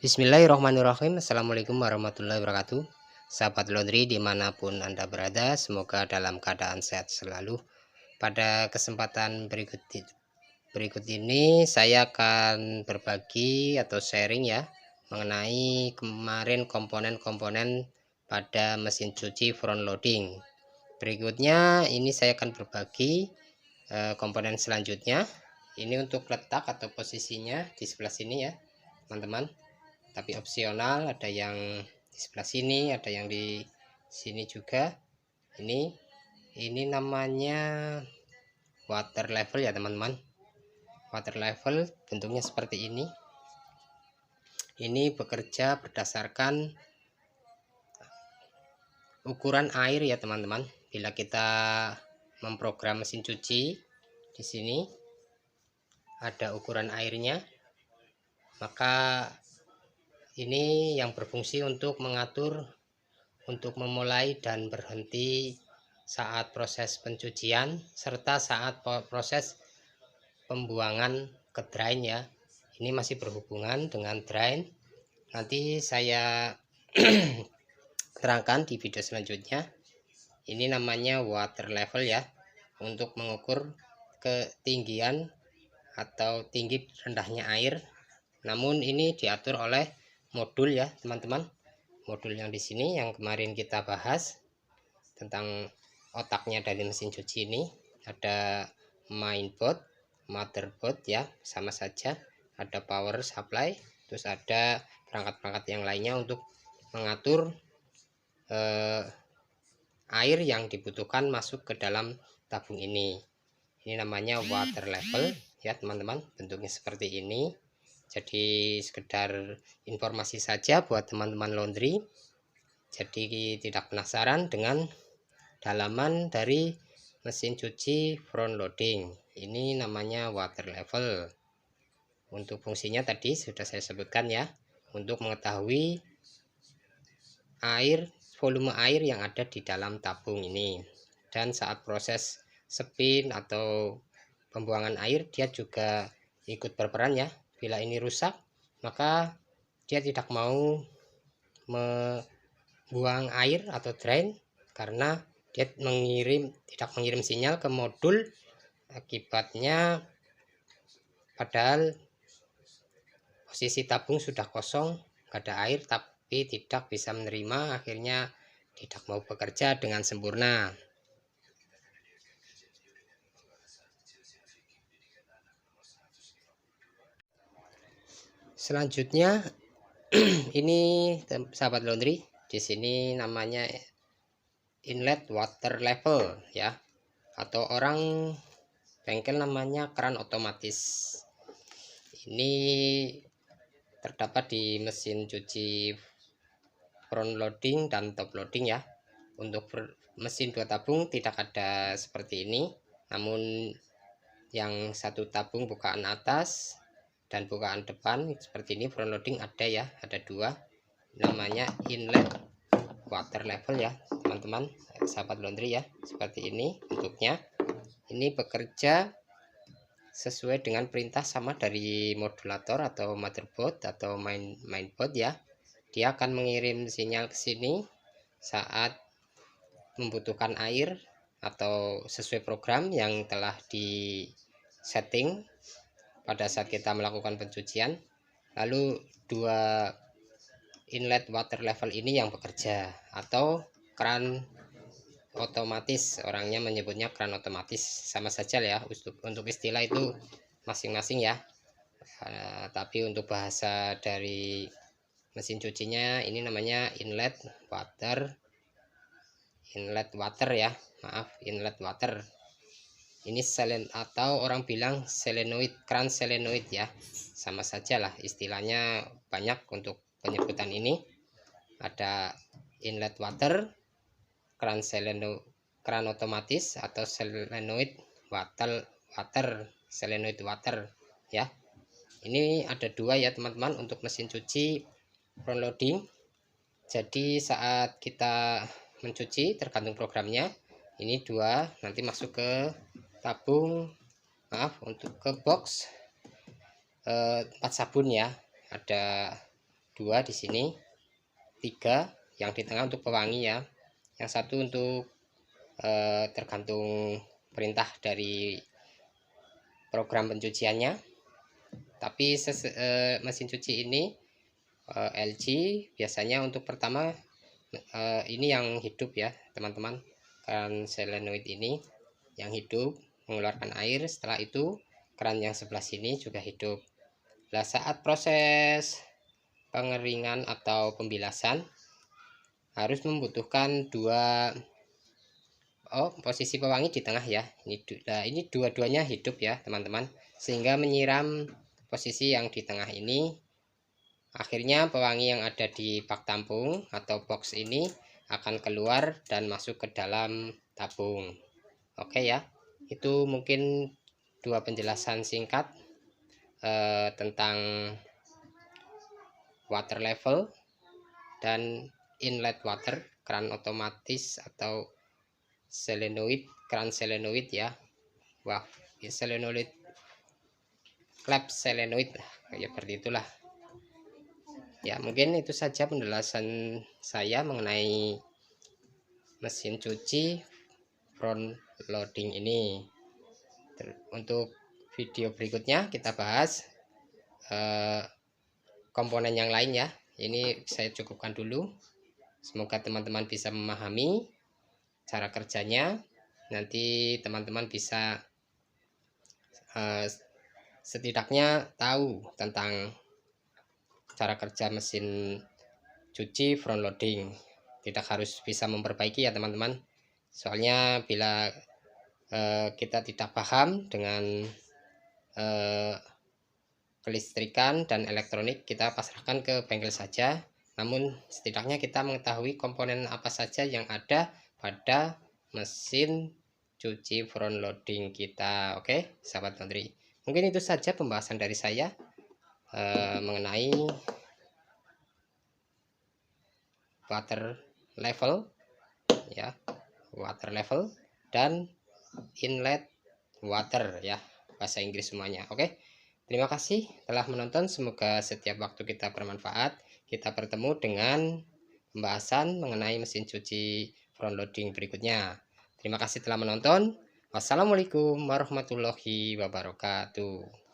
Bismillahirrahmanirrahim. Assalamualaikum warahmatullahi wabarakatuh. Sahabat laundry dimanapun Anda berada, semoga dalam keadaan sehat selalu. Pada kesempatan berikut ini saya akan berbagi atau sharing ya mengenai kemarin komponen-komponen pada mesin cuci front loading. Berikutnya ini saya akan berbagi komponen selanjutnya. Ini untuk letak atau posisinya di sebelah sini ya teman-teman, tapi opsional, ada yang di sebelah sini, ada yang di sini juga. Ini namanya water level ya teman-teman. Water level bentuknya seperti ini bekerja berdasarkan ukuran air ya teman-teman. Bila kita memprogram mesin cuci, di sini ada ukuran airnya, maka ini yang berfungsi untuk mengatur untuk memulai dan berhenti saat proses pencucian serta saat proses pembuangan ke drain ya. Ini masih berhubungan dengan drain. Nanti saya terangkan di video selanjutnya. Ini namanya water level ya, untuk mengukur ketinggian atau tinggi rendahnya air. Namun ini diatur oleh modul ya teman-teman. Modul yang di sini yang kemarin kita bahas tentang otaknya dari mesin cuci ini, ada mainboard, motherboard ya, sama saja, ada power supply, terus ada perangkat-perangkat yang lainnya untuk mengatur air yang dibutuhkan masuk ke dalam tabung ini. Ini namanya water level ya teman-teman, bentuknya seperti ini. Jadi sekedar informasi saja buat teman-teman laundry, jadi tidak penasaran dengan dalaman dari mesin cuci front loading. Ini namanya water level. Untuk fungsinya tadi sudah saya sebutkan ya, untuk mengetahui volume air yang ada di dalam tabung ini. Dan saat proses spin atau pembuangan air, dia juga ikut berperan ya. Bila ini rusak, maka dia tidak mau membuang air atau drain karena dia tidak mengirim sinyal ke modul. Akibatnya padahal posisi tabung sudah kosong, gak ada air, tapi tidak bisa menerima, akhirnya tidak mau bekerja dengan sempurna. Selanjutnya ini sahabat laundry, di sini namanya inlet water level ya, atau orang bengkel namanya keran otomatis. Ini terdapat di mesin cuci front loading dan top loading ya. Untuk mesin 2 tabung tidak ada seperti ini, namun yang satu tabung bukaan atas dan bukaan depan seperti ini front loading ada ya, ada 2, namanya inlet water level ya teman-teman, sahabat laundry ya, seperti ini bentuknya. Ini bekerja sesuai dengan perintah sama dari modulator atau motherboard atau mainboard ya. Dia akan mengirim sinyal ke sini saat membutuhkan air atau sesuai program yang telah di setting pada saat kita melakukan pencucian. Lalu 2 inlet water level ini yang bekerja, atau keran otomatis, orangnya menyebutnya keran otomatis, sama saja ya, untuk istilah itu masing-masing ya. Tapi untuk bahasa dari mesin cucinya ini namanya inlet water ya, maaf, inlet water. Ini atau orang bilang solenoid, keran solenoid ya, sama saja lah istilahnya, banyak untuk penyebutan ini. Ada inlet water, keran otomatis atau solenoid water ya. Ini ada 2 ya teman-teman untuk mesin cuci front loading. Jadi saat kita mencuci tergantung programnya, ini 2 nanti masuk ke tabung, untuk ke box tempat sabun ya, ada 2 di sini, 3 yang di tengah untuk pewangi ya, yang satu untuk tergantung perintah dari program pencuciannya. Tapi mesin cuci ini LG biasanya untuk pertama ini yang hidup ya teman-teman, keran solenoid ini yang hidup mengeluarkan air. Setelah itu keran yang sebelah sini juga hidup. Nah, saat proses pengeringan atau pembilasan harus membutuhkan posisi pewangi di tengah ya. Ini dua-duanya hidup ya teman-teman, sehingga menyiram posisi yang di tengah ini. Akhirnya pewangi yang ada di bak tampung atau box ini akan keluar dan masuk ke dalam tabung. Oke ya, itu mungkin 2 penjelasan singkat tentang water level dan inlet water, keran otomatis atau solenoid, keran solenoid ya. Wah, solenoid, klep solenoid ya, seperti itulah. Ya, mungkin itu saja penjelasan saya mengenai mesin cuci front loading ini. Untuk video berikutnya kita bahas komponen yang lain ya. Ini saya cukupkan dulu. Semoga teman-teman bisa memahami cara kerjanya. Nanti teman-teman bisa setidaknya tahu tentang cara kerja mesin cuci front loading. Tidak harus bisa memperbaiki ya teman-teman, soalnya bila kita tidak paham dengan kelistrikan dan elektronik, kita pasrahkan ke bengkel saja. Namun setidaknya kita mengetahui komponen apa saja yang ada pada mesin cuci front loading kita. Oke sahabat laundry, mungkin itu saja pembahasan dari saya mengenai water level ya, water level dan inlet water ya, bahasa Inggris semuanya. Oke, terima kasih telah menonton, semoga setiap waktu kita bermanfaat. Kita bertemu dengan pembahasan mengenai mesin cuci front loading berikutnya. Terima kasih telah menonton. Wassalamualaikum warahmatullahi wabarakatuh.